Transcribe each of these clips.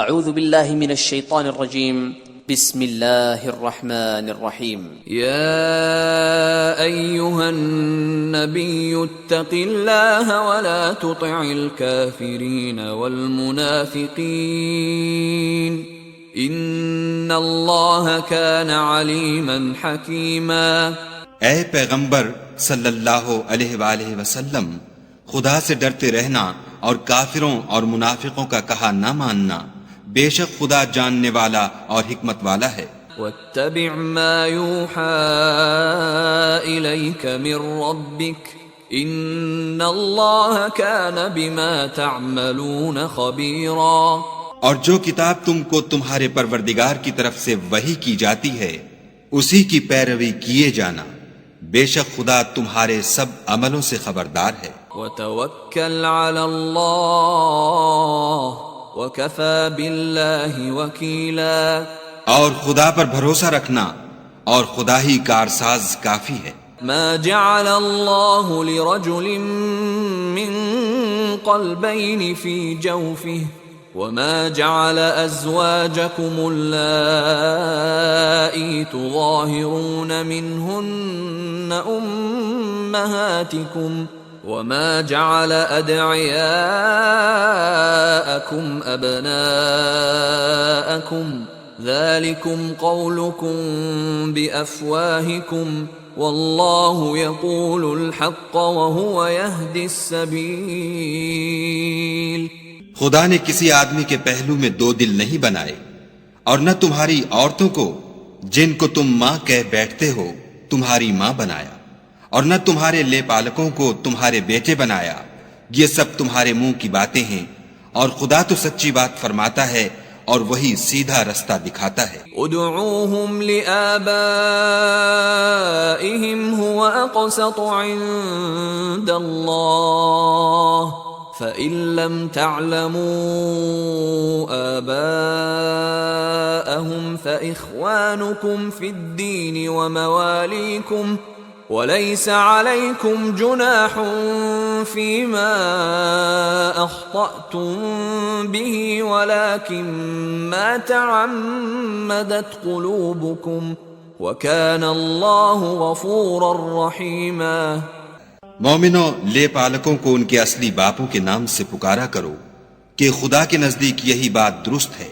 اعوذ باللہ من الشیطان الرجیم بسم اللہ الرحمن الرحیم يا أيها النبي اتق الله ولا تطع الكافرين والمنافقين إن الله كان عليما حكيما. اے پیغمبر صلی اللہ علیہ وآلہ وسلم، خدا سے ڈرتے رہنا اور کافروں اور منافقوں کا کہا نہ ماننا، بے شک خدا جاننے والا اور حکمت والا ہے. واتبع ما يوحى إليك من ربك إن الله كان بما تعملون خبيرا. اور جو کتاب تم کو تمہارے پروردگار کی طرف سے وحی کی جاتی ہے اسی کی پیروی کیے جانا، بے شک خدا تمہارے سب عملوں سے خبردار ہے. وتوکل علی اللہ وکفی باللہ وکیلا. اور خدا پر بھروسہ رکھنا اور خدا ہی کارساز کافی ہے. ما جعل اللہ لرجل من قلبین فی جوفہ وما جعل ازواجکم اللائی تظاہرون منہن امہاتکم وما جعل ادعیاءکم ابناءکم ذلكم قولكم بأفواهكم والله يقول الحق وهو يهدي السبيل. خدا نے کسی آدمی کے پہلو میں دو دل نہیں بنائے، اور نہ تمہاری عورتوں کو جن کو تم ماں کہہ بیٹھتے ہو تمہاری ماں بنایا، اور نہ تمہارے لے پالکوں کو تمہارے بیٹے بنایا. یہ سب تمہارے منہ کی باتیں ہیں، اور خدا تو سچی بات فرماتا ہے اور وہی سیدھا رستہ دکھاتا ہے. ادعوهم لآبائهم هو اقسط عند الله فإن لم تعلموا آباءهم فإخوانكم في الدين ومواليكم وليس عليكم جناح فيما أخطأتم به ولكن ما تعمدت قلوبكم وكان الله غفورا رحيما. مومنوں، لے پالکوں کو ان کے اصلی باپوں کے نام سے پکارا کرو کہ خدا کے نزدیک یہی بات درست ہے.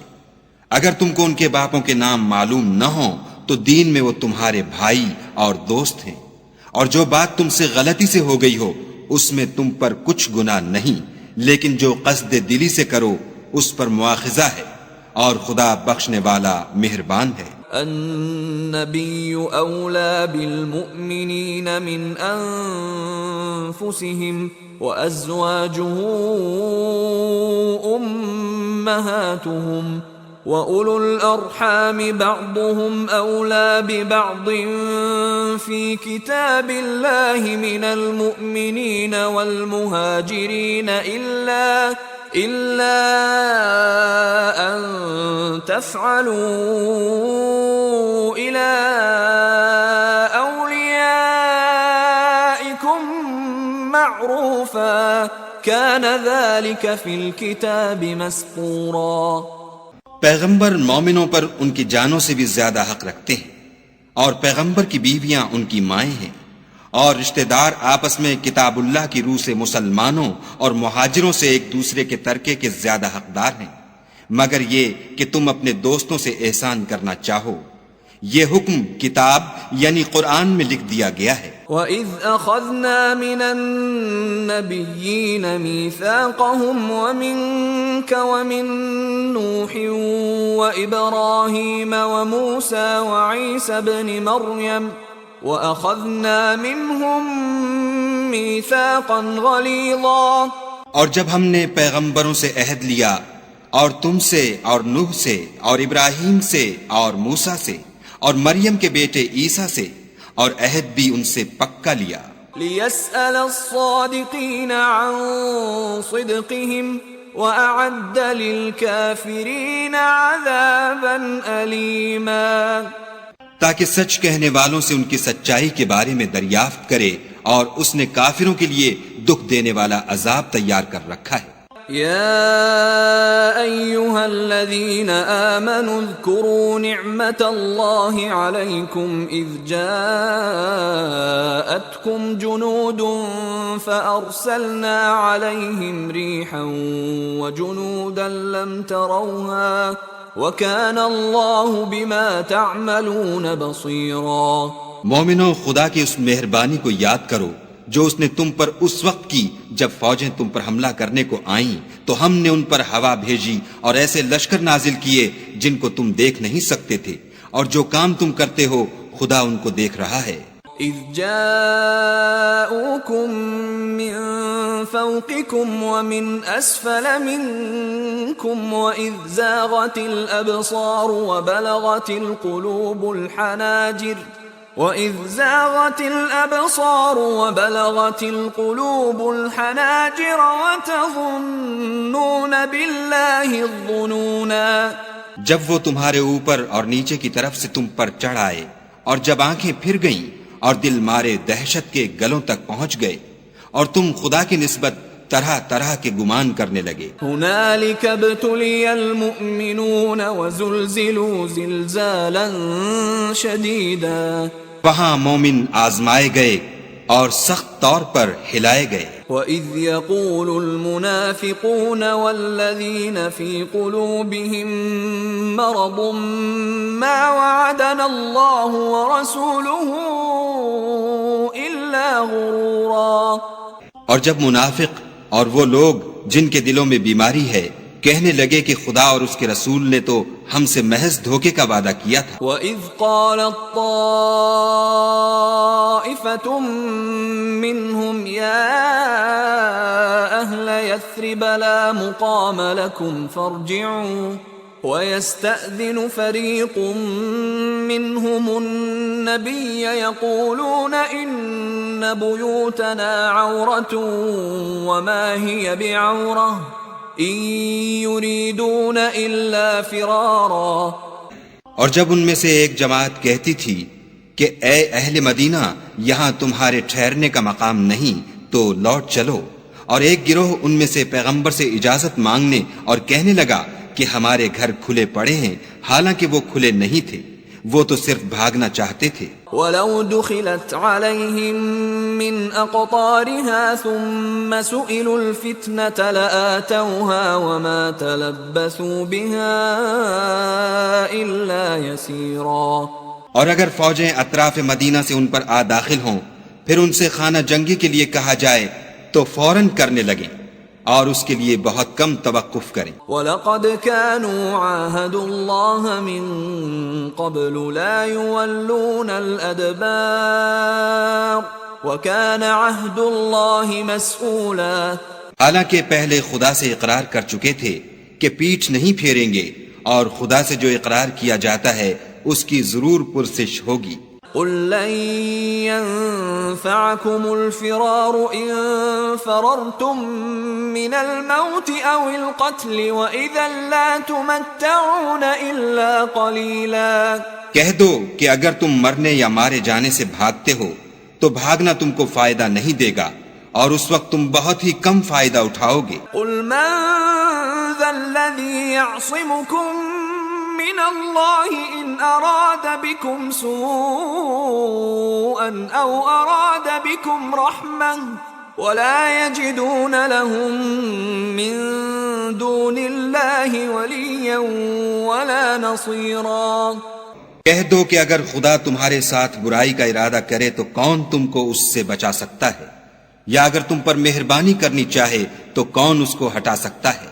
اگر تم کو ان کے باپوں کے نام معلوم نہ ہوں تو دین میں وہ تمہارے بھائی اور دوست ہیں، اور جو بات تم سے غلطی سے ہو گئی ہو اس میں تم پر کچھ گناہ نہیں، لیکن جو قصد دلی سے کرو اس پر مواخذہ ہے، اور خدا بخشنے والا مہربان ہے. النبی اولا بالمؤمنین من انفسهم وازواجه امہاتهم وَأُولُو الْأَرْحَامِ بَعْضُهُمْ أَوْلَى بِبَعْضٍ فِي كِتَابِ اللَّهِ مِنَ الْمُؤْمِنِينَ وَالْمُهَاجِرِينَ إِلَّا أَن تَفْعَلُوا إِلَى أَوْلِيَائِكُمْ مَعْرُوفًا كَانَ ذَلِكَ فِي الْكِتَابِ مَسْطُورًا. پیغمبر مومنوں پر ان کی جانوں سے بھی زیادہ حق رکھتے ہیں، اور پیغمبر کی بیویاں ان کی مائیں ہیں، اور رشتہ دار آپس میں کتاب اللہ کی روح سے مسلمانوں اور مہاجروں سے ایک دوسرے کے ترکے کے زیادہ حقدار ہیں، مگر یہ کہ تم اپنے دوستوں سے احسان کرنا چاہو. یہ حکم کتاب یعنی قرآن میں لکھ دیا گیا ہے. وَإِذْ أَخَذْنَا مِنَ النَّبِيِّينَ مِيثَاقَهُمْ وَمِنْكَ وَمِنْ نُوحٍ وَإِبْرَاهِيمَ وَمُوسَى وَعِيسَى ابْنِ مَرْيَمَ وَأَخَذْنَا مِنْهُمْ مِيثَاقًا غَلِيظًا. اور جب ہم نے پیغمبروں سے عہد لیا، اور تم سے اور نوح سے اور ابراہیم سے اور موسیٰ سے اور مریم کے بیٹے عیسیٰ سے، اور عہد بھی ان سے پکا لیا. لِيَسْأَلَ الصَّادِقِينَ عَنْ صِدْقِهِمْ وَأَعَدَّ لِلْكَافِرِينَ عَذَابًا أَلِيمًا. تاکہ سچ کہنے والوں سے ان کی سچائی کے بارے میں دریافت کرے، اور اس نے کافروں کے لیے دکھ دینے والا عذاب تیار کر رکھا ہے. يا أيها الذين آمنوا اذكروا نعمة الله عليكم إذ جاءتكم جنود فأرسلنا عليهم ريحا وجنودا لم تروها وكان الله بما تعملون بصيرا۔ مومنو، خدا کی اس مہربانی کو یاد کرو جو اس نے تم پر اس وقت کی جب فوجیں تم پر حملہ کرنے کو آئیں تو ہم نے ان پر ہوا بھیجی اور ایسے لشکر نازل کیے جن کو تم دیکھ نہیں سکتے تھے، اور جو کام تم کرتے ہو خدا ان کو دیکھ رہا ہے۔ اذ جاءوكم من فوقكم ومن اسفل منكم واذ زاغت الابصار وبلغت القلوب الحناجر وتظنون بالله الظنونا۔ جب وہ تمہارے اوپر اور نیچے کی طرف سے تم پر چڑھ آئے، اور جب آنکھیں پھر گئیں اور دل مارے دہشت کے گلوں تک پہنچ گئے، اور تم خدا کی نسبت طرح طرح کے گمان کرنے لگے۔ هنالك ابتلي المؤمنون وزلزلوا زلزالا شديدا۔ وہاں مومن آزمائے گئے اور سخت طور پر ہلائے گئے۔ وَإِذْ يَقُولُ الْمُنَافِقُونَ وَالَّذِينَ فِي قُلُوبِهِم مَّرَضٌ مَّا وَعَدَنَا اللَّهُ وَرَسُولُهُ إِلَّا غُرُورًا۔ اور جب منافق اور وہ لوگ جن کے دلوں میں بیماری ہے کہنے لگے کہ خدا اور اس کے رسول نے تو ہم سے محض دھوکے کا وعدہ کیا تھا۔ وَإِذْ قَالَت طَّائِفَةٌ مِّنْهُمْ يَا أَهْلَ يَثْرِبَ لَا مُقَامَ لَكُمْ فَارْجِعُوا وَيَسْتَأْذِنُ فَرِيقٌ مِّنْهُمُ النَّبِيَّ يَقُولُونَ إِنَّ بُيُوتَنَا عَوْرَةٌ وَمَا هِيَ بِعَوْرَةٍ إِن يُرِيدُونَ إِلَّا فِرَارًا۔ اور جب ان میں سے ایک جماعت کہتی تھی کہ اے اہل مدینہ، یہاں تمہارے ٹھہرنے کا مقام نہیں تو لوٹ چلو، اور ایک گروہ ان میں سے پیغمبر سے اجازت مانگنے اور کہنے لگا کہ ہمارے گھر کھلے پڑے ہیں، حالانکہ وہ کھلے نہیں تھے، وہ تو صرف بھاگنا چاہتے تھے۔ وَلَوْ دُخِلَتْ عَلَيْهِمْ مِنْ أَقْطَارِهَا ثُمَّ سُئِلُوا الْفِتْنَةَ لَآتَوْهَا وَمَا تَلَبَّثُوا بِهَا إِلَّا يَسِيرًا۔ اور اگر فوجیں اطراف مدینہ سے ان پر آ داخل ہوں، پھر ان سے خانہ جنگی کے لیے کہا جائے تو فوراً کرنے لگیں، اور اس کے لیے بہت کم توقف کریں۔ وَلَقَدْ كَانُوا عَاهَدُوا اللَّهَ مِن قَبْلُ لَا يُوَلُّونَ الْأَدْبَارَ وَكَانَ عَهْدُ اللَّهِ مَسْئُولًا۔ حالانکہ پہلے خدا سے اقرار کر چکے تھے کہ پیٹھ نہیں پھیریں گے، اور خدا سے جو اقرار کیا جاتا ہے اس کی ضرور پرسش ہوگی۔ قُل لَّن يَنفَعَكُمُ الْفِرَارُ إِن فَرَرْتُم مِّنَ الْمَوْتِ أَوِ الْقَتْلِ وَإِذًا لَّا تُمَتَّعُونَ إِلَّا قَلِيلًا۔ کہہ دو کہ اگر تم مرنے یا مارے جانے سے بھاگتے ہو تو بھاگنا تم کو فائدہ نہیں دے گا، اور اس وقت تم بہت ہی کم فائدہ اٹھاؤ گے۔ قُلْ مَن ذَا الَّذِي يَعْصِمُكُم مِّنَ اللَّهِ إِنْ أَرَادَ بِكُمْ سُوءًا أَوْ أَرَادَ بِكُمْ رَحْمَةً وَلَا يَجِدُونَ لَهُم مِّن دُونِ اللَّهِ وَلِيًّا وَلَا نَصِيرًا۔ کہہ دو کہ اگر خدا تمہارے ساتھ برائی کا ارادہ کرے تو کون تم کو اس سے بچا سکتا ہے، یا اگر تم پر مہربانی کرنی چاہے تو کون اس کو ہٹا سکتا ہے؟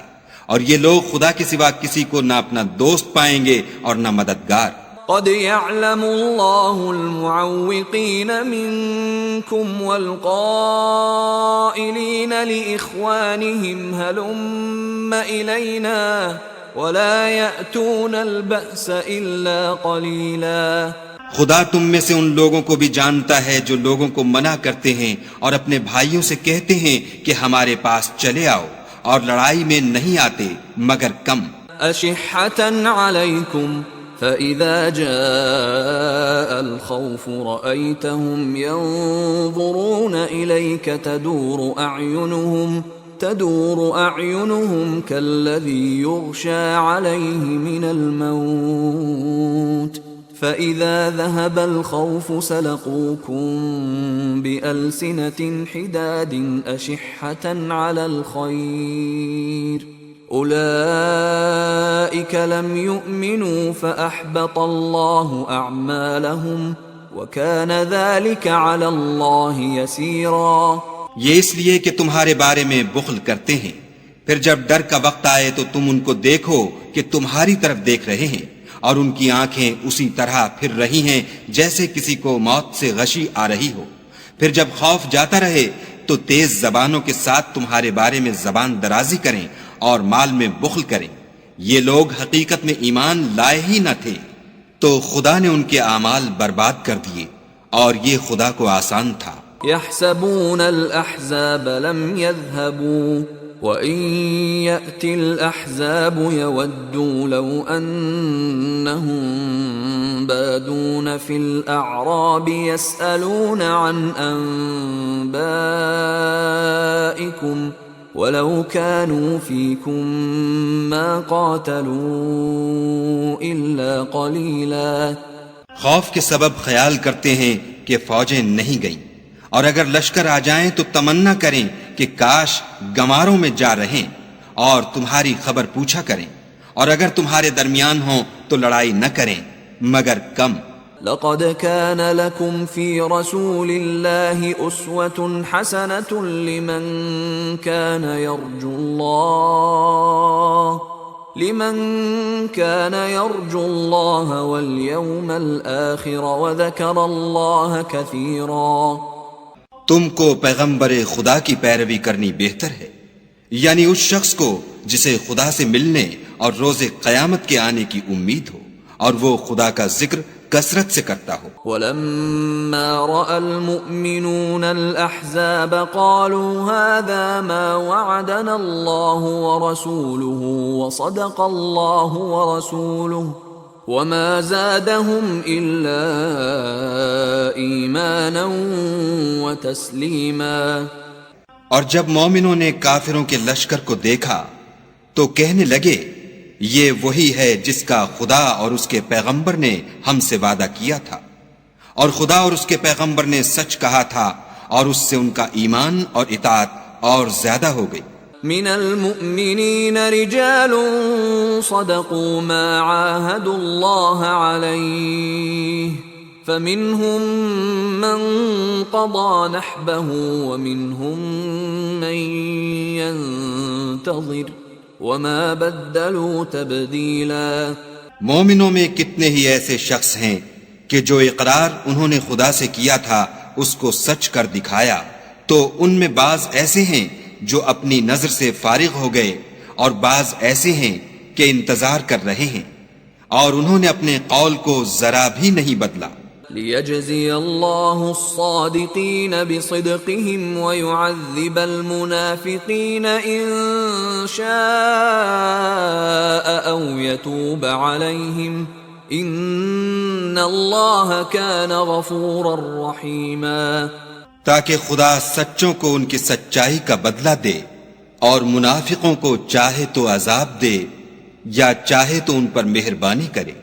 اور یہ لوگ خدا کے سوا کسی کو نہ اپنا دوست پائیں گے اور نہ مددگار۔ قد يعلم الله المعوقين منكم والقائلين لإخوانهم هلم إلينا ولا يأتون البأس إلا قليلا۔ خدا تم میں سے ان لوگوں کو بھی جانتا ہے جو لوگوں کو منع کرتے ہیں اور اپنے بھائیوں سے کہتے ہیں کہ ہمارے پاس چلے آؤ، اور لڑائی میں نہیں آتے مگر کم۔ أشحة عليكم فَإِذَا جَاءَ الْخَوْفُ رَأَيْتَهُمْ يَنظُرُونَ إِلَيْكَ تَدُورُ أَعْيُنُهُمْ تدور أعينهم كالذي يغشى عليه من الموت فإذا ذهب الخوف سلقوكم بألسنة حداد أشحة على الخير أولئك لم يؤمنوا فأحبط الله أعمالهم وكان ذلك على الله يسيرا. یہ اس لیے کہ تمہارے بارے میں بخل کرتے ہیں، پھر جب ڈر کا وقت آئے تو تم ان کو دیکھو کہ تمہاری طرف دیکھ رہے ہیں، اور ان کی آنکھیں اسی طرح پھر رہی ہیں جیسے کسی کو موت سے غشی آ رہی ہو. پھر جب خوف جاتا رہے تو تیز زبانوں کے ساتھ تمہارے بارے میں زبان درازی کریں اور مال میں بخل کریں. یہ لوگ حقیقت میں ایمان لائے ہی نہ تھے، تو خدا نے ان کے اعمال برباد کر دیے، اور یہ خدا کو آسان تھا. يحسبون الأحزاب لم يذهبوا وإن يأتي الأحزاب يودوا لو أنهم بادون في الأعراب يسألون عن أنبائكم ولو كانوا فيكم ما قاتلوا إلا قليلا. خوف کے سبب خیال کرتے ہیں کہ فوجیں نہیں گئیں، اور اگر لشکر آ جائیں تو تمنا کریں کہ کاش گماروں میں جا رہیں اور تمہاری خبر پوچھا کریں، اور اگر تمہارے درمیان ہوں تو لڑائی نہ کریں مگر کم. لقد كان لكم في رسول الله أسوة حسنة لمن كان يرجو الله واليوم الآخر وذكر الله كثيرا. تم کو پیغمبر خدا کی پیروی کرنی بہتر ہے، یعنی اس شخص کو جسے خدا سے ملنے اور روز قیامت کے آنے کی امید ہو، اور وہ خدا کا ذکر کثرت سے کرتا ہو. ولما رأى المؤمنون الأحزاب قالوا هذا ما وعدنا الله ورسوله وصدق الله ورسوله وما زادهم إلا إيمانا وتسليما. اور جب مومنوں نے کافروں کے لشکر کو دیکھا تو کہنے لگے یہ وہی ہے جس کا خدا اور اس کے پیغمبر نے ہم سے وعدہ کیا تھا، اور خدا اور اس کے پیغمبر نے سچ کہا تھا، اور اس سے ان کا ایمان اور اطاعت اور زیادہ ہو گئی. من المؤمنین رجال صدقوا ما عاهدوا الله عليه فمنهم من قضى نحبه ومنهم من ينتظر وما بدلوا تبدیلا. مومنوں میں کتنے ہی ایسے شخص ہیں کہ جو اقرار انہوں نے خدا سے کیا تھا اس کو سچ کر دکھایا، تو ان میں بعض ایسے ہیں جو اپنی نظر سے فارغ ہو گئے، اور بعض ایسے ہیں کہ انتظار کر رہے ہیں، اور انہوں نے اپنے قول کو ذرا بھی نہیں بدلا. لِيَجْزِيَ اللَّهُ الصَّادِقِينَ بِصِدْقِهِمْ وَيُعَذِّبَ الْمُنَافِقِينَ إِن شَاءَ أَوْ يَتُوبَ عَلَيْهِمْ إِنَّ اللَّهَ كَانَ غَفُورًا رَحِيمًا. تاکہ خدا سچوں کو ان کی سچائی کا بدلہ دے، اور منافقوں کو چاہے تو عذاب دے یا چاہے تو ان پر مہربانی کرے.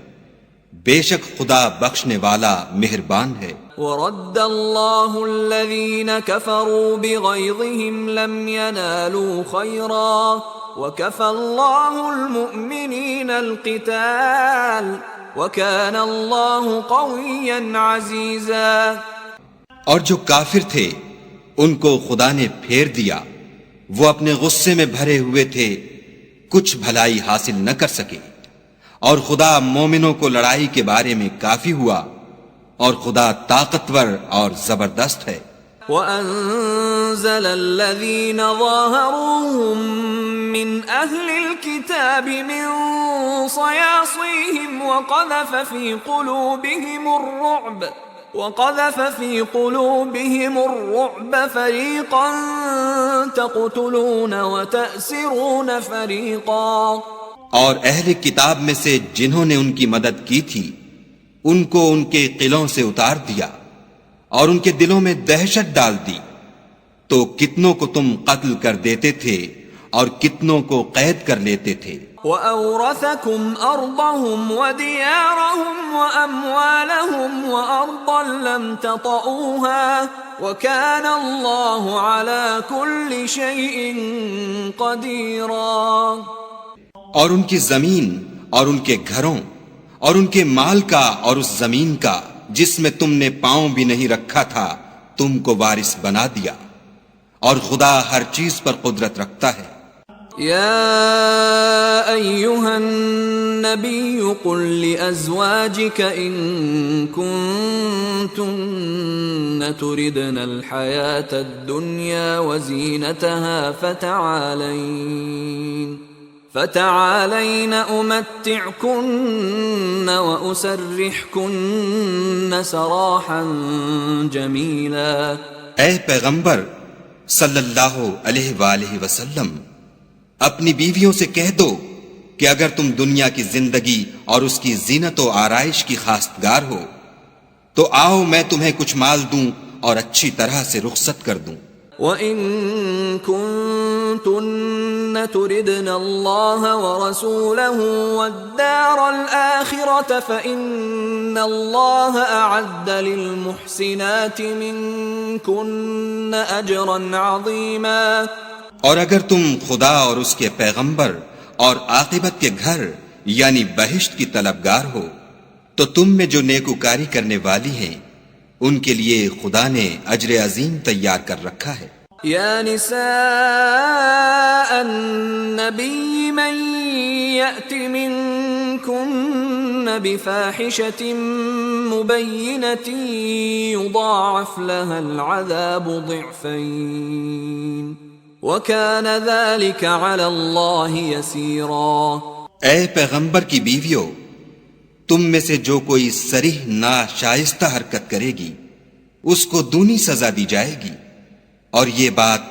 بے شک خدا بخشنے والا مہربان ہے. وَرَدَّ اللَّهُ الَّذِينَ كَفَرُوا بِغَيْظِهِمْ لَمْ يَنَالُوا خَيْرًا وَكَفَى اللَّهُ الْمُؤْمِنِينَ الْقِتَالَ وَكَانَ اللَّهُ قَوِيًّا عَزِيزًا. اور جو کافر تھے ان کو خدا نے پھیر دیا، وہ اپنے غصے میں بھرے ہوئے تھے، کچھ بھلائی حاصل نہ کر سکے، اور خدا مومنوں کو لڑائی کے بارے میں کافی ہوا، اور خدا طاقتور اور زبردست ہے. وَأَنزَلَ الَّذِينَ ظَاهَرُوهُم مِّنْ أَهْلِ الْكِتَابِ مِنْ صَيَاصِيهِمْ وَقَذَفَ فِي قُلُوبِهِمُ الرُّعْبَ فَرِيقًا تَقْتُلُونَ وَتَأْسِرُونَ فَرِيقًا. اور اہل کتاب میں سے جنہوں نے ان کی مدد کی تھی ان کو ان کے قلعوں سے اتار دیا اور ان کے دلوں میں دہشت ڈال دی، تو کتنوں کو تم قتل کر دیتے تھے اور کتنوں کو قید کر لیتے تھے. وَأَوْرَثَكُمْ أَرْضَهُمْ وَدِيَارَهُمْ وَأَمْوَالَهُمْ وَأَرْضًا لَمْ تَطَئُوهَا وَكَانَ اللَّهُ عَلَى كُلِّ شَيْءٍ قَدِيرًا. اور ان کی زمین اور ان کے گھروں اور ان کے مال کا اور اس زمین کا جس میں تم نے پاؤں بھی نہیں رکھا تھا تم کو وارث بنا دیا، اور خدا ہر چیز پر قدرت رکھتا ہے. يا أيها النبي قل لأزواجك إن كنتن تردن الحياة الدنيا وزينتها فتعالين أمتعكن وأسرحكن سراحا جميلا. اے پیغمبر صلی اللہ علیہ وآلہ وسلم، اپنی بیویوں سے کہہ دو کہ اگر تم دنیا کی زندگی اور اس کی زینت و آرائش کی خواستگار ہو تو آؤ میں تمہیں کچھ مال دوں اور اچھی طرح سے رخصت کر دوں. وَإِن كُنتُنَّ تُرِدْنَ اللَّهَ وَرَسُولَهُ وَالدَّارَ الْآخِرَةَ فَإِنَّ اللَّهَ أَعَدَّ لِلْمُحْسِنَاتِ مِنكُنَّ أَجْرًا عَظِيمًا. اور اگر تم خدا اور اس کے پیغمبر اور عاقبت کے گھر یعنی بہشت کی طلبگار ہو تو تم میں جو نیکوکاری کرنے والی ہیں ان کے لیے خدا نے اجر عظیم تیار کر رکھا ہے. یا نساء النبی من یأت منکن بفاحشة مبینة یضاعف لها العذاب ضعفین وَكَانَ ذَلِكَ عَلَى اللَّهِ يَسِيرًا. اے پیغمبر کی بیویو، تم میں سے جو کوئی صریح ناشائستہ حرکت کرے گی اس کو دونی سزا دی جائے گی، اور یہ بات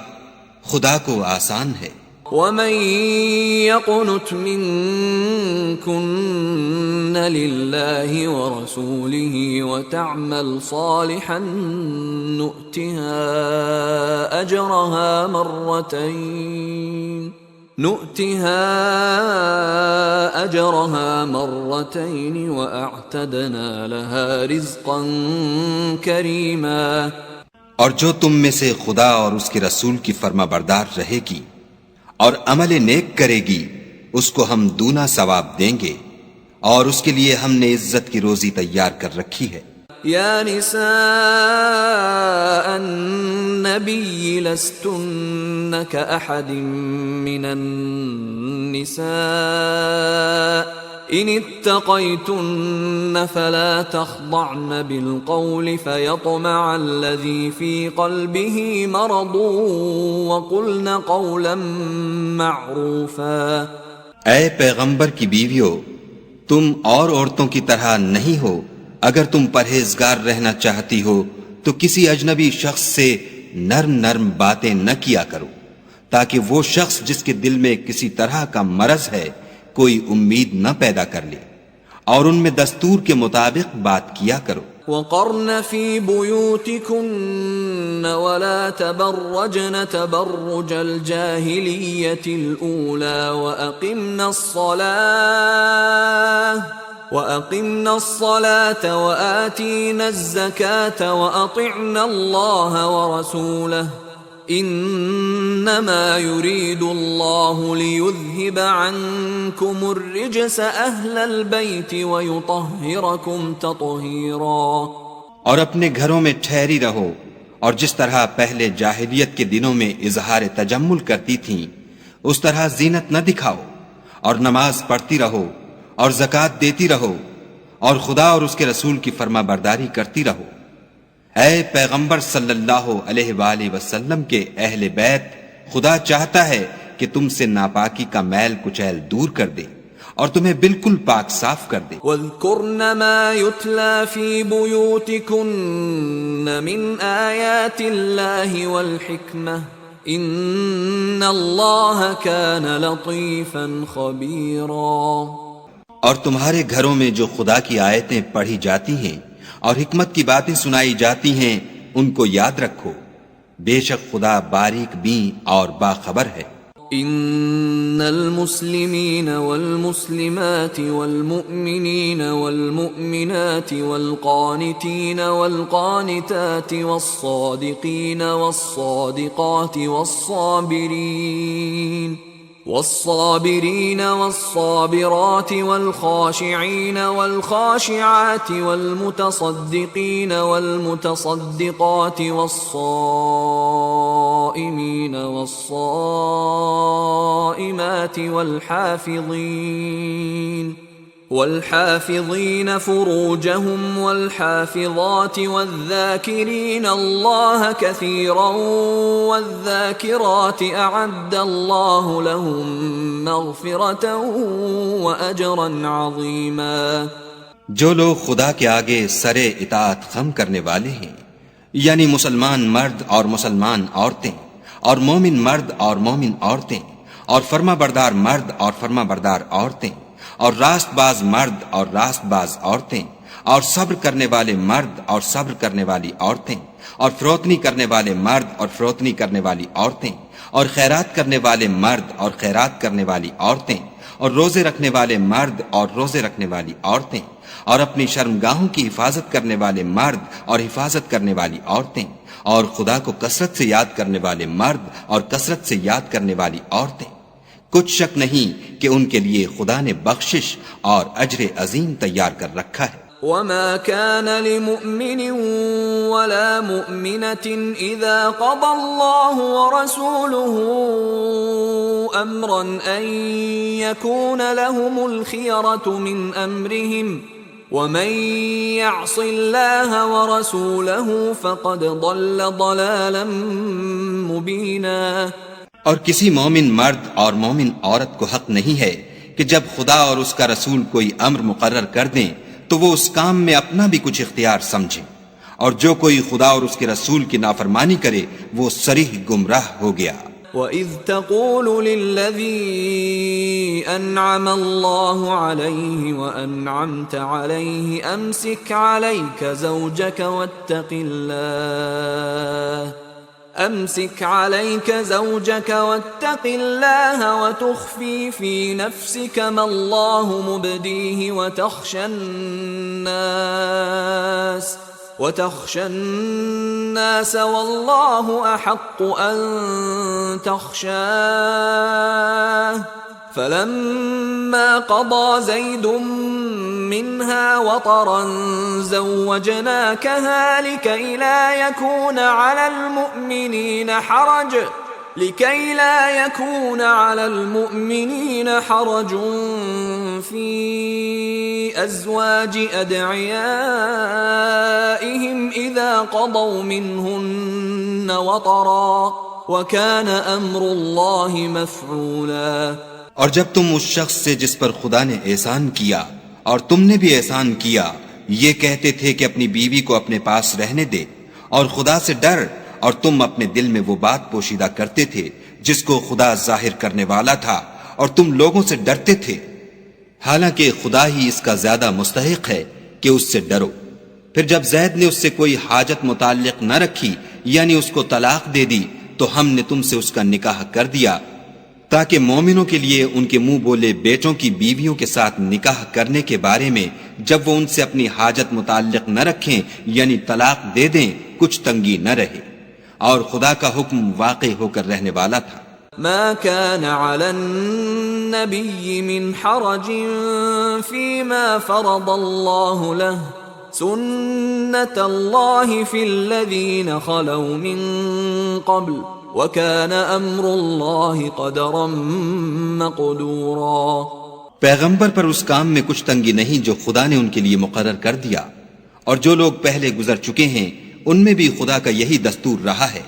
خدا کو آسان ہے. وَمَن يَقْنُتْ مِنكُنَّ لِلَّهِ وَرَسُولِهِ وَتَعْمَلْ صَالِحًا نُؤْتِهَا أَجْرَهَا مَرَّتَيْنِ وَأَعْتَدْنَا لَهَا رِزْقًا كَرِيمًا. اور جو تم میں سے خدا اور اس کے رسول کی فرما بردار رہے گی اور عمل نیک کرے گی اس کو ہم دونا ثواب دیں گے، اور اس کے لیے ہم نے عزت کی روزی تیار کر رکھی ہے. یا نساء النبی لستن کأحد من النساء ان اتقیتن فلا تخضعن بالقول فيطمع الذي في قلبه مرض وقلن قولا معروفا. اے پیغمبر کی بیویو، تم اور عورتوں کی طرح نہیں ہو. اگر تم پرہیزگار رہنا چاہتی ہو تو کسی اجنبی شخص سے نرم نرم باتیں نہ کیا کرو، تاکہ وہ شخص جس کے دل میں کسی طرح کا مرض ہے کوئی امید نہ پیدا کر لے، اور ان میں دستور کے مطابق بات کیا کرو. وَقَرْنَ فِي بُيُوتِكُنَّ وَلَا تَبَرَّجْنَ تَبَرُّجَ الْجَاهِلِيَّةِ الْأُولَى وَأَقِمْنَ الصَّلَاةَ وَآتِينَ الزَّكَاةَ وَأَطِعْنَ اللَّهَ وَرَسُولَهُ إِنَّمَا يُرِيدُ اللَّهُ لِيُذْهِبَ عَنكُمُ الرِّجْسَ أَهْلَ الْبَيْتِ وَيُطَهِّرَكُمْ تَطْهِيرًا. اور اپنے گھروں میں ٹھہری رہو، اور جس طرح پہلے جاہلیت کے دنوں میں اظہار تجمل کرتی تھیں اس طرح زینت نہ دکھاؤ، اور نماز پڑھتی رہو اور زکوٰۃ دیتی رہو، اور خدا اور اس کے رسول کی فرما برداری کرتی رہو. اے پیغمبر صلی اللہ علیہ وآلہ وسلم کے اہل بیت، خدا چاہتا ہے کہ تم سے ناپاکی کا میل کچیل دور کر دے اور تمہیں بالکل پاک صاف کر دے. وَاذْكُرْنَ مَا يُتْلَى فِي بُيُوتِكُنَّ مِنْ آيَاتِ اللَّهِ وَالْحِكْمَةِ إِنَّ اللَّهَ كَانَ لَطِيفًا خَبِيرًا. اور تمہارے گھروں میں جو خدا کی آیتیں پڑھی جاتی ہیں اور حکمت کی باتیں سنائی جاتی ہیں ان کو یاد رکھو، بے شک خدا باریک بین اور باخبر ہے۔ ان المسلمين والمسلمات والمؤمنين والمؤمنات والقانتين والقانتات والصادقين والصادقات والصابرين والصابرات والخاشعين والخاشعات والمتصدقين والمتصدقات والصائمين والصائمات والحافظين فروجهم والحافظات والذاكرين الله كثيرا والذاكرات أعد الله لهم مغفرة وأجرا عظيما۔ جو لوگ خدا کے آگے سر اطاعت خم کرنے والے ہیں، یعنی مسلمان مرد اور مسلمان عورتیں، اور مومن مرد اور مومن عورتیں، اور فرما بردار مرد اور فرما بردار عورتیں، اور راست باز مرد اور راست باز عورتیں، اور صبر کرنے والے مرد اور صبر کرنے والی عورتیں، اور فروتنی کرنے والے مرد اور فروتنی کرنے والی عورتیں، اور خیرات کرنے والے مرد اور خیرات کرنے والی عورتیں، اور روزے رکھنے والے مرد اور روزے رکھنے والی عورتیں، اور اپنی شرمگاہوں کی حفاظت کرنے والے مرد اور حفاظت کرنے والی عورتیں، اور خدا کو کثرت سے یاد کرنے والے مرد اور کثرت سے یاد کرنے والی عورتیں۔ کچھ شک نہیں کہ ان کے لیے خدا نے بخشش اور اجر عظیم تیار کر رکھا ہے۔ وما كان لمؤمن ولا مؤمنة إذا قضى الله ورسوله أمرا أن يكون لهم الخيرة من أمرهم ومن يعص الله ورسوله فقد ضل ضلالا مبينا۔ اور کسی مومن مرد اور مومن عورت کو حق نہیں ہے کہ جب خدا اور اس کا رسول کوئی امر مقرر کر دیں تو وہ اس کام میں اپنا بھی کچھ اختیار سمجھیں، اور جو کوئی خدا اور اس کے رسول کی نافرمانی کرے وہ صریح گمراہ ہو گیا۔ وَإِذْ تَقُولُ لِلَّذِي أَنْعَمَ اللَّهُ عَلَيْهِ وَأَنْعَمْتَ عَلَيْهِ أَمْسِكْ عَلَيْكَ زوجك واتق الله وتخفي في نفسك ما الله مبديه وتخشى الناس والله أحق أن تخشاه فلما قضى زيد منها وطرا زوجناكها لكي لا يكون على المؤمنين حرج في أزواج أدعيائهم إذا قضوا منهن وطرا وكان أمر الله مفعولا۔ اور جب تم اس شخص سے جس پر خدا نے احسان کیا اور تم نے بھی احسان کیا یہ کہتے تھے کہ اپنی بیوی کو اپنے پاس رہنے دے اور خدا سے ڈر، اور تم اپنے دل میں وہ بات پوشیدہ کرتے تھے جس کو خدا ظاہر کرنے والا تھا اور تم لوگوں سے ڈرتے تھے، حالانکہ خدا ہی اس کا زیادہ مستحق ہے کہ اس سے ڈرو۔ پھر جب زید نے اس سے کوئی حاجت متعلق نہ رکھی یعنی اس کو طلاق دے دی تو ہم نے تم سے اس کا نکاح کر دیا تاکہ مومنوں کے لیے ان کے منہ بولے بیٹوں کی بیویوں کے ساتھ نکاح کرنے کے بارے میں جب وہ ان سے اپنی حاجت متعلق نہ رکھیں یعنی طلاق دے دیں کچھ تنگی نہ رہے، اور خدا کا حکم واقع ہو کر رہنے والا تھا۔ ما كان على النبي من حرج فيما فرض الله له سنة الله في الذين خلوا من قبل وَكَانَ أَمْرُ اللَّهِ قَدَرًا مَقْدُورًا۔ پیغمبر پر اس کام میں کچھ تنگی نہیں جو خدا نے ان کے لیے مقرر کر دیا، اور جو لوگ پہلے گزر چکے ہیں ان میں بھی خدا کا یہی دستور رہا ہے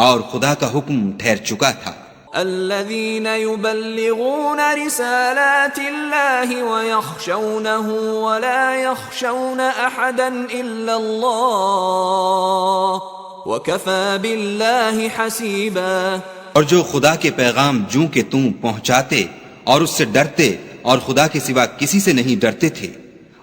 اور خدا کا حکم ٹھہر چکا تھا۔ الذين يبلغون رسالات الله ويخشونه ولا يخشون أحدا إلا الله وَكَفَى بِاللَّهِ حَسِيبًا۔ اور جو خدا کے پیغام جوں کہ تم پہنچاتے اور اس سے ڈرتے اور خدا کے سوا کسی سے نہیں ڈرتے تھے،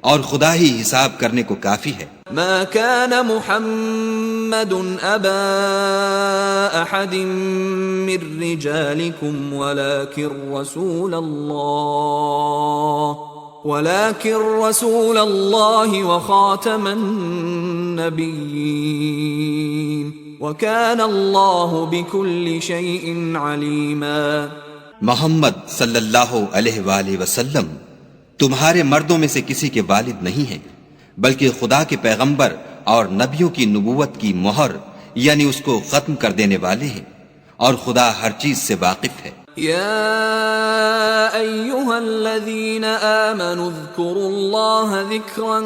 اور خدا ہی حساب کرنے کو کافی ہے۔ ما كان محمد أبا أحد من رجالكم ولكن رسول الله وخاتم النبيين وكان الله بكل شيء عليما. محمد صلی اللہ علیہ وآلہ وسلم تمہارے مردوں میں سے کسی کے والد نہیں ہیں، بلکہ خدا کے پیغمبر اور نبیوں کی نبوت کی مہر یعنی اس کو ختم کر دینے والے ہیں، اور خدا ہر چیز سے واقف ہے. يا أيها الذين آمنوا اذكروا الله ذكرا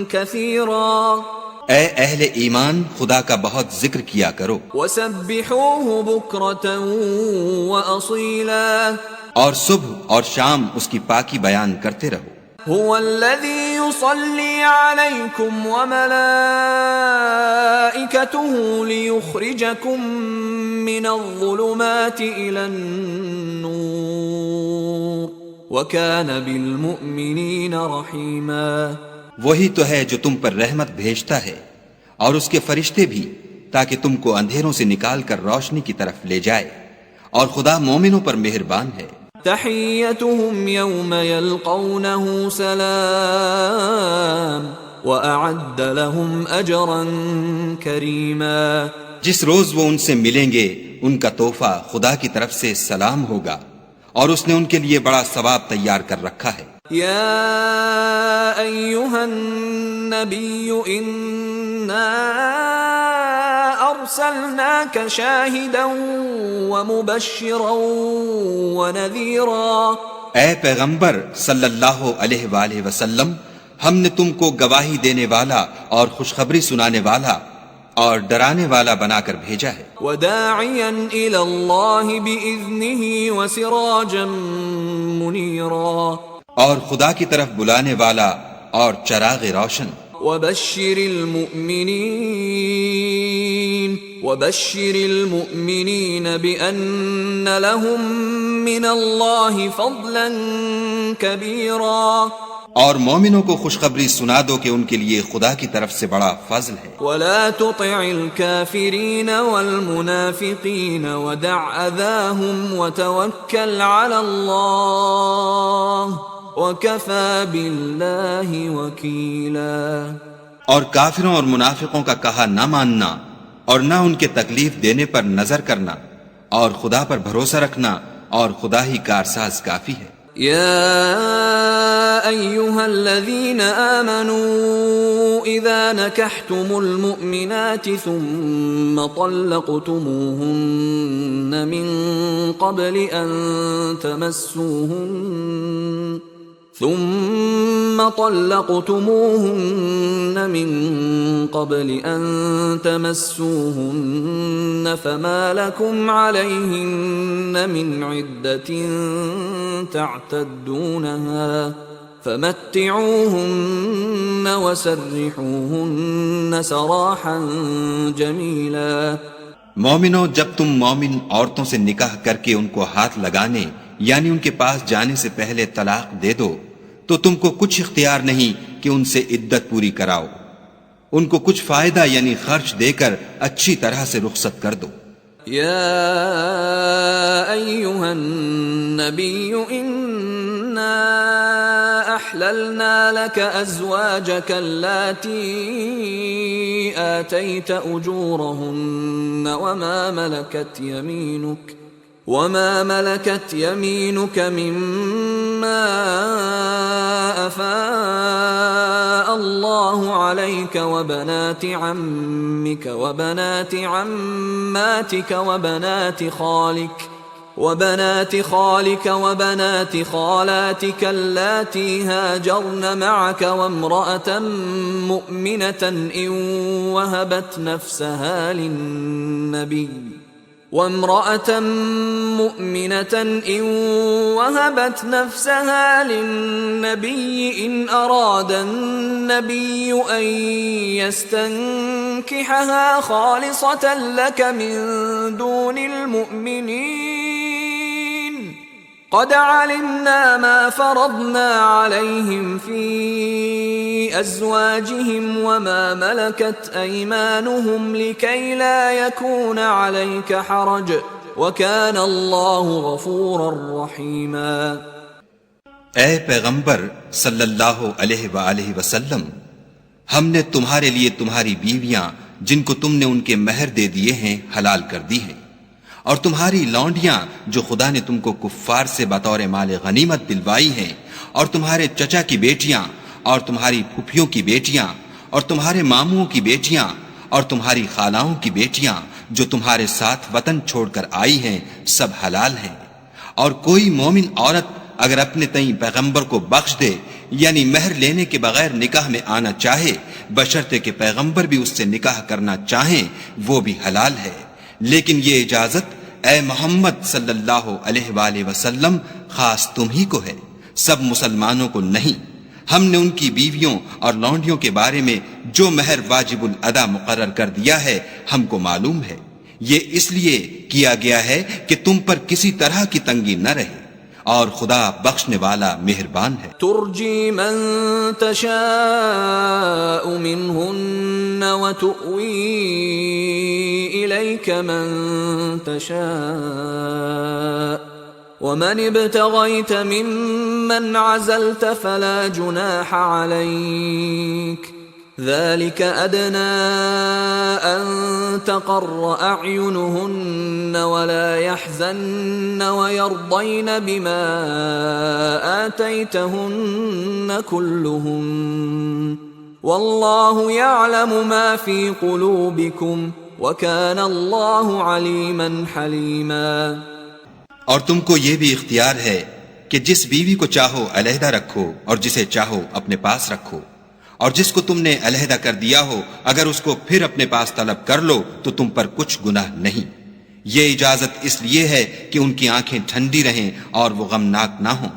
كثيرا اے اہل ایمان خدا کا بہت ذکر کیا کرو، وسبحوه بكرة وأصيلا، اور صبح اور شام اس کی پاکی بیان کرتے رہو. هو الذي يصلي عليكم وملائكته ليخرجكم من الظلمات إلى النور وكان بالمؤمنين رحيما. وہی تو ہے جو تم پر رحمت بھیجتا ہے اور اس کے فرشتے بھی، تاکہ تم کو اندھیروں سے نکال کر روشنی کی طرف لے جائے، اور خدا مومنوں پر مہربان ہے. تحيتهم يوم يلقونه سلام وأعد لهم أجرا كريما. جس روز وہ ان سے ملیں گے ان کا تحفہ خدا کی طرف سے سلام ہوگا، اور اس نے ان کے لیے بڑا ثواب تیار کر رکھا ہے. يا أيها النبي إنا أرسلناك شاهدا ومبشرا ونذيرا. اے پیغمبر صلی اللہ علیہ وآلہ وسلم، ہم نے تم کو گواہی دینے والا اور خوشخبری سنانے والا اور ڈرانے والا بنا کر بھیجا ہے. وداعيا إلى الله بإذنه وسراجا منيرا، اور خدا کی طرف بلانے والا اور چراغ روشن. وبشر المؤمنين بأن لهم من الله فضلا كبيرا. اور مومنوں کو خوشخبری سنا دو کہ ان کے لیے خدا کی طرف سے بڑا فضل ہے. ولا تطع الكافرين والمنافقين ودع أذاهم وتوكل على الله وكفى بالله وكيلا. اور کافروں اور منافقوں کا کہا نہ ماننا اور نہ ان کے تکلیف دینے پر نظر کرنا، اور خدا پر بھروسہ رکھنا، اور خدا ہی کارساز کافی ہے. يا أيها الذين آمنوا إذا نكحتم المؤمنات ثم طلقتموهن من قبل أن تمسوهن فما لكم عليهن من عدة تعتدونها فمتعوهن وسرحوهن سراحا جميلا. مومنوں، جب تم مومن عورتوں سے نکاح کر کے ان کو ہاتھ لگانے یعنی ان کے پاس جانے سے پہلے طلاق دے دو تو تم کو کچھ اختیار نہیں کہ ان سے عدت پوری کراؤ. ان کو کچھ فائدہ یعنی خرچ دے کر اچھی طرح سے رخصت کر دو. يا أيها النبي إنا أحللنا لك أزواجك اللاتي آتيت أجورهن وما ملكت يمينك مما أفاء الله عليك وبنات عمك وبنات عماتك وبنات خالك وبنات خالاتك اللاتي هاجرن معك وامرأة مؤمنة إن وهبت نفسها للنبي إن أراد النبي أن يستنكحها خالصة لك من دون المؤمنين قد علمنا ما فرضنا عليهم في أزواجهم وما ملكت أيمانهم لكي لا يكون عليك حرج وكان الله غفورا رحيما۔ اے پیغمبر صلی اللہ علیہ وآلہ وسلم، ہم نے تمہارے لیے تمہاری بیویاں جن کو تم نے ان کے مہر دے دیے ہیں حلال کر دی ہیں، اور تمہاری لونڈیاں جو خدا نے تم کو کفار سے بطور مال غنیمت دلوائی ہیں، اور تمہارے چچا کی بیٹیاں اور تمہاری پھوپھیوں کی بیٹیاں اور تمہارے ماموں کی بیٹیاں اور تمہاری خالاؤں کی بیٹیاں جو تمہارے ساتھ وطن چھوڑ کر آئی ہیں، سب حلال ہیں۔ اور کوئی مومن عورت اگر اپنے تئیں پیغمبر کو بخش دے یعنی مہر لینے کے بغیر نکاح میں آنا چاہے، بشرطے کہ پیغمبر بھی اس سے نکاح کرنا چاہیں، وہ بھی حلال ہے۔ لیکن یہ اجازت اے محمد صلی اللہ علیہ وآلہ وسلم خاص تم ہی کو ہے، سب مسلمانوں کو نہیں۔ ہم نے ان کی بیویوں اور لونڈیوں کے بارے میں جو مہر واجب الادا مقرر کر دیا ہے ہم کو معلوم ہے، یہ اس لیے کیا گیا ہے کہ تم پر کسی طرح کی تنگی نہ رہے، اور خدا بخشنے والا مہربان ہے۔ ترجی من تشاء منہن وتؤوی الیک من تشاء ومن ابتغیت ممن عزلت فلا جناح علیک ذلك أدنى أن تقر أعينهن ولا يحزن ويرضين بما آتيتهن كلهن والله يعلم ما في قلوبكم وكان الله عليما حليما۔ اور تم کو یہ بھی اختیار ہے کہ جس بیوی کو چاہو علیحدہ رکھو اور جسے چاہو اپنے پاس رکھو، اور جس کو تم نے علیحدہ کر دیا ہو اگر اس کو پھر اپنے پاس طلب کر لو تو تم پر کچھ گناہ نہیں۔ یہ اجازت اس لیے ہے کہ ان کی آنکھیں ٹھنڈی رہیں اور وہ غمناک نہ ہوں،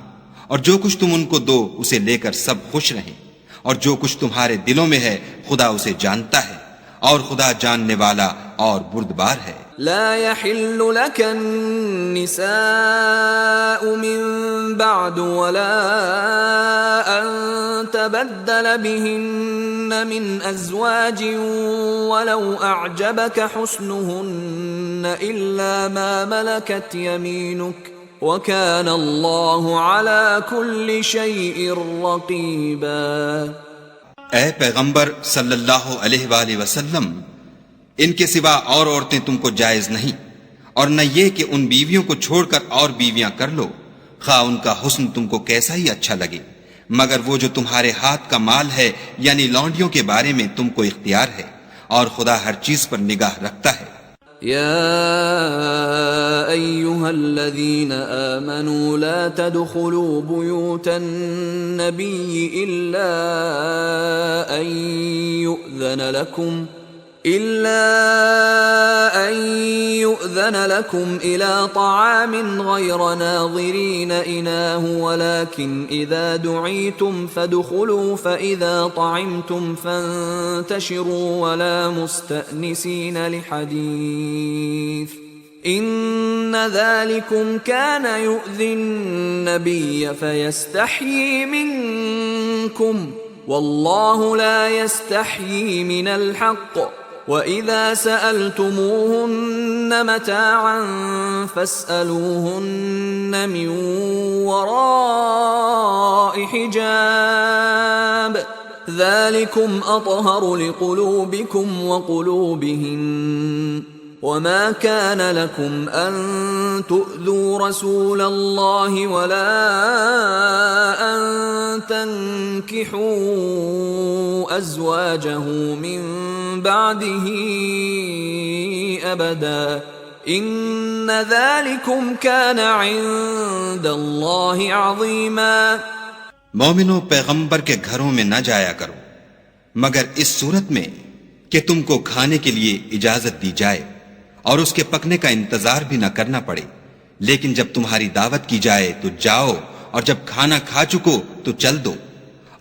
اور جو کچھ تم ان کو دو اسے لے کر سب خوش رہیں، اور جو کچھ تمہارے دلوں میں ہے خدا اسے جانتا ہے، اور خدا جاننے والا اور بردبار ہے۔ لا يحل لك النساء من بعد ولا أن تبدل بهن من أزواج ولو أعجبك حسنهن إلا ما ملكت يمينك وكان الله على كل شيء رقيبا۔ اے پیغمبر صلی اللہ علیہ وآلہ وسلم، ان کے سوا اور عورتیں تم کو جائز نہیں، اور نہ یہ کہ ان بیویوں کو چھوڑ کر اور بیویاں کر لو، خواہ ان کا حسن تم کو کیسا ہی اچھا لگے، مگر وہ جو تمہارے ہاتھ کا مال ہے یعنی لونڈیوں کے بارے میں تم کو اختیار ہے، اور خدا ہر چیز پر نگاہ رکھتا ہے۔ يا أيها الذين آمنوا لا تدخلوا بيوت النبي إلا أن يؤذن لكم إلى طعام غير ناظرين إناه ولكن إذا دعيتم فادخلوا فإذا طعمتم فانتشروا ولا مستأنسين لحديث إن ذلكم كان يؤذي النبي فيستحيي منكم والله لا يستحيي من الحق وَإِذَا سَأَلْتُمُوهُنَّ مَتَاعًا فَاسْأَلُوهُنَّ مِنْ وَرَاءِ حِجَابٍ ذَلِكُمْ أَطْهَرُ لِقُلُوبِكُمْ وَقُلُوبِهِنَّ وَمَا كَانَ لَكُمْ أَن تُؤْذُوا رَسُولَ اللَّهِ وَلَا أَن تَنكِحُوا أَزْوَاجَهُ مِن بَعْدِهِ أَبَدًا إِنَّ ذَلِكُمْ كَانَ عِندَ اللَّهِ عَظِيمًا۔ مومنو، پیغمبر کے گھروں میں نہ جایا کرو مگر اس صورت میں کہ تم کو کھانے کے لیے اجازت دی جائے اور اس کے پکنے کا انتظار بھی نہ کرنا پڑے، لیکن جب تمہاری دعوت کی جائے تو جاؤ، اور جب کھانا کھا چکو تو چل دو،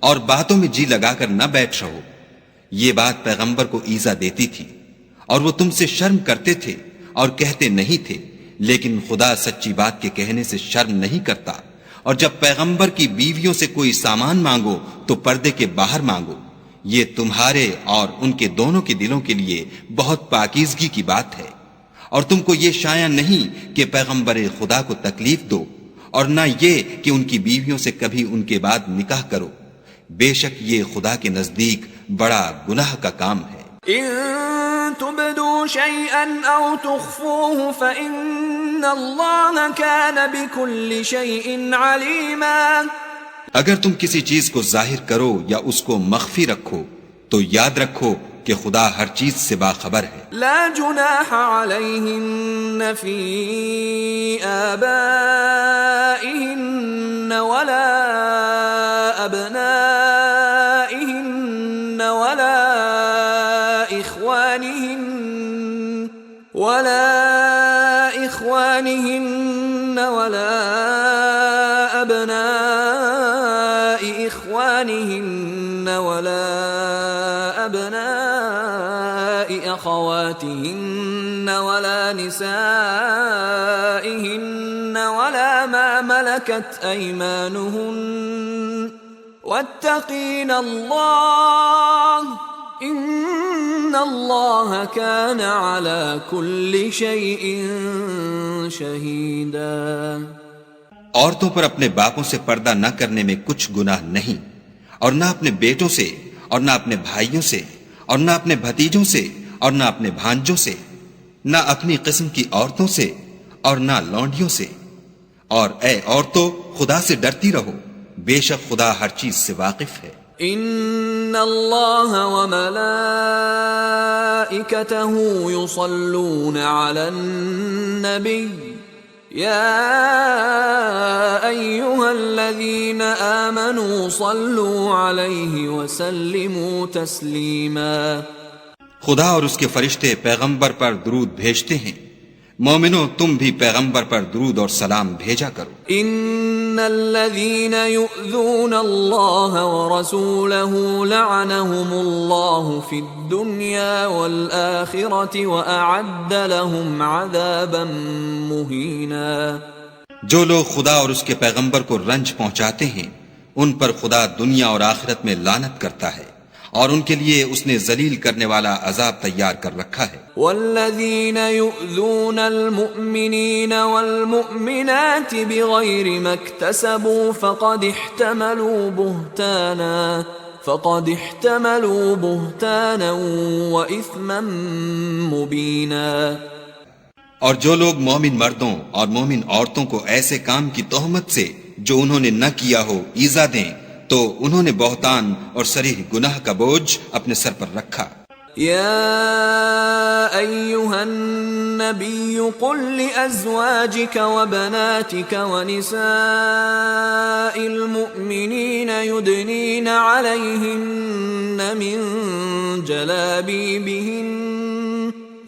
اور باتوں میں جی لگا کر نہ بیٹھ رہو۔ یہ بات پیغمبر کو ایذا دیتی تھی، اور وہ تم سے شرم کرتے تھے اور کہتے نہیں تھے لیکن خدا سچی بات کے کہنے سے شرم نہیں کرتا، اور جب پیغمبر کی بیویوں سے کوئی سامان مانگو تو پردے کے باہر مانگو، یہ تمہارے اور ان کے دونوں کے دلوں کے لیے بہت پاکیزگی کی بات ہے، اور تم کو یہ شایع نہیں کہ پیغمبر خدا کو تکلیف دو، اور نہ یہ کہ ان کی بیویوں سے کبھی ان کے بعد نکاح کرو، بے شک یہ خدا کے نزدیک بڑا گناہ کا کام ہے۔ إن تبدوا شيئا أو تخفوه فإن الله كان بكل شيء عليما۔ اگر تم کسی چیز کو ظاہر کرو یا اس کو مخفی رکھو تو یاد رکھو کہ خدا ہر چیز سے باخبر ہے۔ لا جناح عليهن في آبائهن ولا أبنائهن ولا إخوانهن ولا أبناء إخوانهن ولا أبناء أخواتهن ولا نسائهن ولا ما ملكت أيمانهن واتقين الله ان اللہ کان علی کل شیء شہیدا۔ عورتوں پر اپنے باپوں سے پردہ نہ کرنے میں کچھ گناہ نہیں، اور نہ اپنے بیٹوں سے، اور نہ اپنے بھائیوں سے، اور نہ اپنے بھتیجوں سے، اور نہ اپنے بھانجوں سے، نہ اپنی قسم کی عورتوں سے، اور نہ لونڈیوں سے۔ اور اے عورتوں، خدا سے ڈرتی رہو، بے شک خدا ہر چیز سے واقف ہے۔ ان اللہ وملائکتہ یصلون علی النبی یا ایہا الذین آمنوا صلوا علیہ وسلموا تسلیما۔ خدا اور اس کے فرشتے پیغمبر پر درود بھیجتے ہیں، مومنو تم بھی پیغمبر پر درود اور سلام بھیجا کرو۔ ان الذين يؤذون الله ورسوله لعنهم الله في الدنيا والآخرة وأعد لهم عذابا مهينا۔ جو لوگ خدا اور اس کے پیغمبر کو رنج پہنچاتے ہیں ان پر خدا دنیا اور آخرت میں لعنت کرتا ہے، اور ان کے لیے اس نے ذلیل کرنے والا عذاب تیار کر رکھا ہے۔ والذین یؤذون المؤمنین والمؤمنات بغیر ما اکتسبوا فقد احتملوا بہتانا واثما مبینا۔ اور جو لوگ مومن مردوں اور مومن عورتوں کو ایسے کام کی تہمت سے جو انہوں نے نہ کیا ہو ایذا دیں تو انہوں نے بہتان اور صریح گناہ کا بوجھ اپنے سر پر رکھا۔ یا ایہا النبی قل لأزواجک وبناتک ونساء المؤمنین یدنین علیہن من جلابیبہن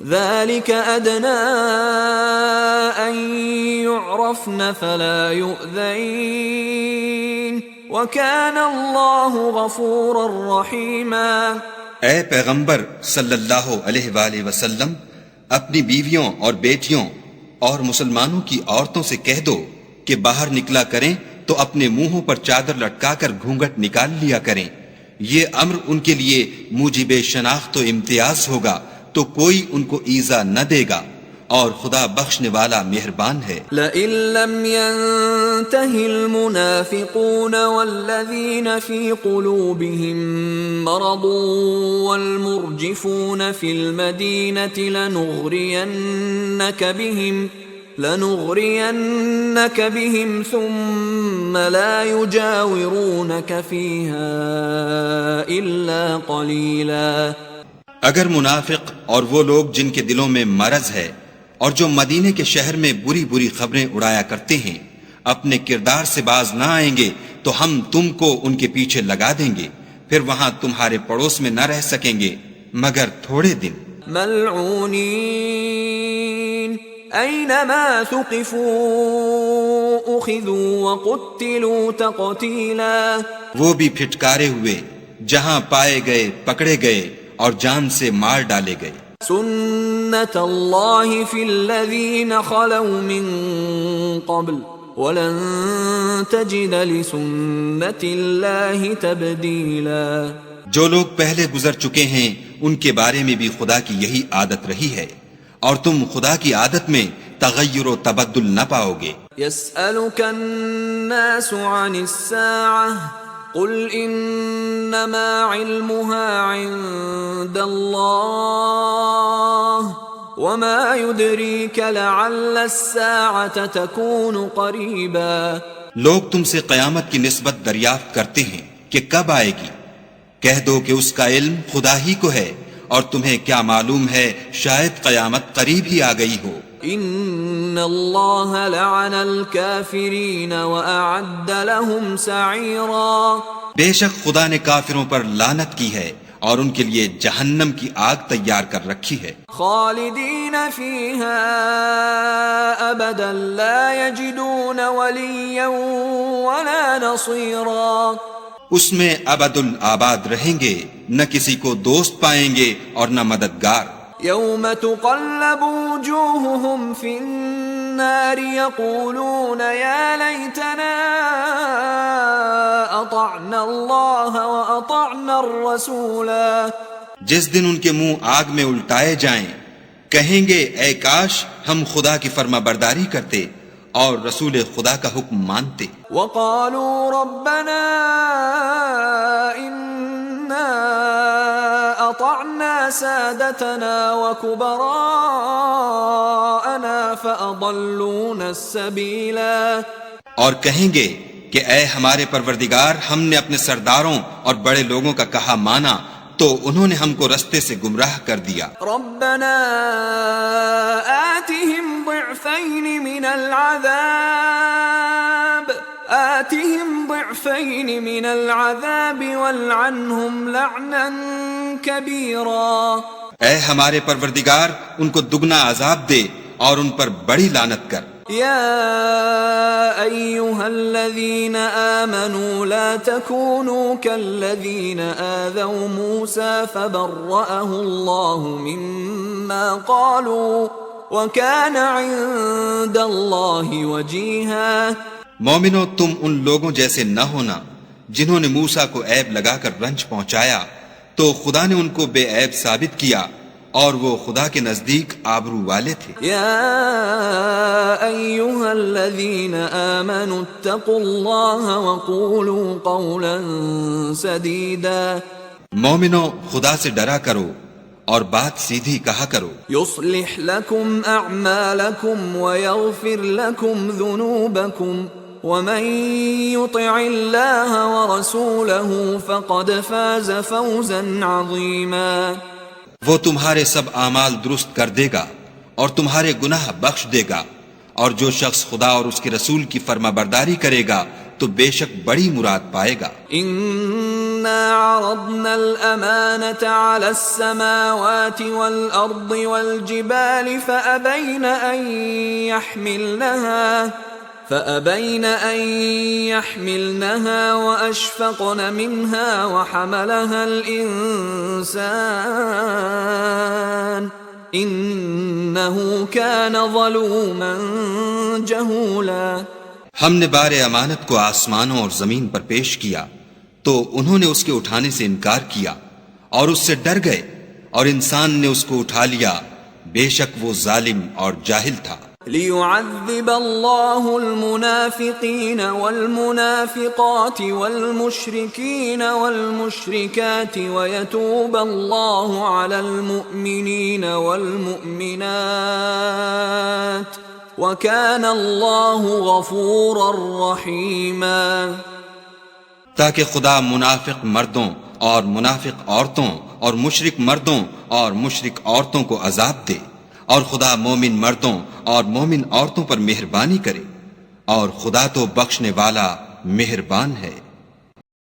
ذلك ادنى ان يعرفن فلا يؤذين وَكَانَ اللَّهُ غَفُورًا رَحِيمًا۔ اے پیغمبر صلی اللہ علیہ وآلہ وسلم، اپنی بیویوں اور بیٹیوں اور مسلمانوں کی عورتوں سے کہہ دو کہ باہر نکلا کریں تو اپنے منہوں پر چادر لٹکا کر گھونگھٹ نکال لیا کریں، یہ امر ان کے لیے موجب شناخت و امتیاز ہوگا تو کوئی ان کو ایذا نہ دے گا، اور خدا بخشنے والا مہربان ہے۔ لئن لم ينتهِ المنافقون والذين في قلوبهم مرض والمرجفون في المدينة لنغرينك بهم ثم لا يجاورونك فيها إلا قليلا۔ اگر منافق اور وہ لوگ جن کے دلوں میں مرض ہے اور جو مدینے کے شہر میں بری بری خبریں اڑایا کرتے ہیں اپنے کردار سے باز نہ آئیں گے تو ہم تم کو ان کے پیچھے لگا دیں گے، پھر وہاں تمہارے پڑوس میں نہ رہ سکیں گے مگر تھوڑے دن۔ ملعونین اینما ثقفوا اخذوا وقتلوا تقتیلا۔ وہ بھی پھٹکارے ہوئے، جہاں پائے گئے پکڑے گئے اور جان سے مار ڈالے گئے۔ سنة الله في الذين خلوا من قبل وَلَن تَجِدَ لِسُنَّةِ اللَّهِ تَبْدِيلًا۔ جو لوگ پہلے گزر چکے ہیں ان کے بارے میں بھی خدا کی یہی عادت رہی ہے، اور تم خدا کی عادت میں تغیر و تبدل نہ پاؤ گے۔ يَسْأَلُكَ النَّاسُ عَنِ السَّاعَةِ قُلْ إِنَّمَا عِلْمُهَا عِندَ اللَّهِ وَمَا يُدْرِيكَ لَعَلَّ السَّاعَةَ تَكُونُ قَرِيبًا۔ لوگ تم سے قیامت کی نسبت دریافت کرتے ہیں کہ کب آئے گی، کہہ دو کہ اس کا علم خدا ہی کو ہے، اور تمہیں کیا معلوم ہے شاید قیامت قریب ہی آ گئی ہو۔ ان اللہ لعن الکافرین وأعد لهم سعیرا۔ بے شک خدا نے کافروں پر لعنت کی ہے اور ان کے لیے جہنم کی آگ تیار کر رکھی ہے۔ خالدین فیہا ابدا لا یجدون ولیا ولا نصیرا۔ اس میں ابد الآباد رہیں گے، نہ کسی کو دوست پائیں گے اور نہ مددگار۔ یوم تقلب وجوہہم فی النار یقولون یا لیتنا اطعنا اللہ واطعنا الرسولا۔ جس دن ان کے منہ آگ میں الٹائے جائیں، کہیں گے اے کاش ہم خدا کی فرما برداری کرتے اور رسول خدا کا حکم مانتے۔ وقالوا ربنا انا اطعنا سادتنا وكبراءنا فاضلونا السبيلا۔ اور کہیں گے کہ اے ہمارے پروردگار، ہم نے اپنے سرداروں اور بڑے لوگوں کا کہا مانا تو انہوں نے ہم کو رستے سے گمراہ کر دیا۔ ربنا آتهم ضعفين من العذاب والعنهم لعنا كبيرا۔ اے ہمارے پروردگار، ان کو دگنا عذاب دے اور ان پر بڑی لعنت کر۔ يا أيها الذين آمنوا لا تكونوا كالذين آذوا موسى فبرأه الله مما قالوا وكان عند الله وجيها۔ مومنو، تم ان لوگوں جیسے نہ ہونا جنہوں نے موسیٰ کو عیب لگا کر رنج پہنچایا، تو خدا نے ان کو بے عیب ثابت کیا اور وہ خدا کے نزدیک آبرو والے تھے۔ یا ایھا الذین آمنوا اتقوا اللہ وقولوا قولا سدیدا۔ مومنو، خدا سے ڈرا کرو اور بات سیدھی کہا کرو۔ یصلح لکم اعمالکم ویغفر لکم ذنوبکم ومن يطع اللہ ورسولہ فقد فاز فوزا عظیما۔ وہ تمہارے سب اعمال درست کر دے گا اور تمہارے گناہ بخش دے گا، اور جو شخص خدا اور اس کے رسول کی فرما برداری کرے گا تو بے شک بڑی مراد پائے گا۔ انا عرضنا الامانة على السماوات والارض والجبال فأبين أن يحملنها وأشفقن منها وحملها الإنسان إنه كان ظلوما جهولا۔ ہم نے بار امانت کو آسمانوں اور زمین پر پیش کیا تو انہوں نے اس کے اٹھانے سے انکار کیا اور اس سے ڈر گئے، اور انسان نے اس کو اٹھا لیا، بے شک وہ ظالم اور جاہل تھا۔ ليعذب الله المنافقين والمنافقات والمشركين والمشركات ويتوب الله على المؤمنين والمؤمنات وكان الله غفورا رحيما۔ تاکہ خدا منافق مردوں اور منافق عورتوں اور مشرک مردوں اور مشرک عورتوں کو عذاب دے، اور خدا مومن مردوں اور مومن عورتوں پر مہربانی کرے، اور خدا تو بخشنے والا مہربان ہے۔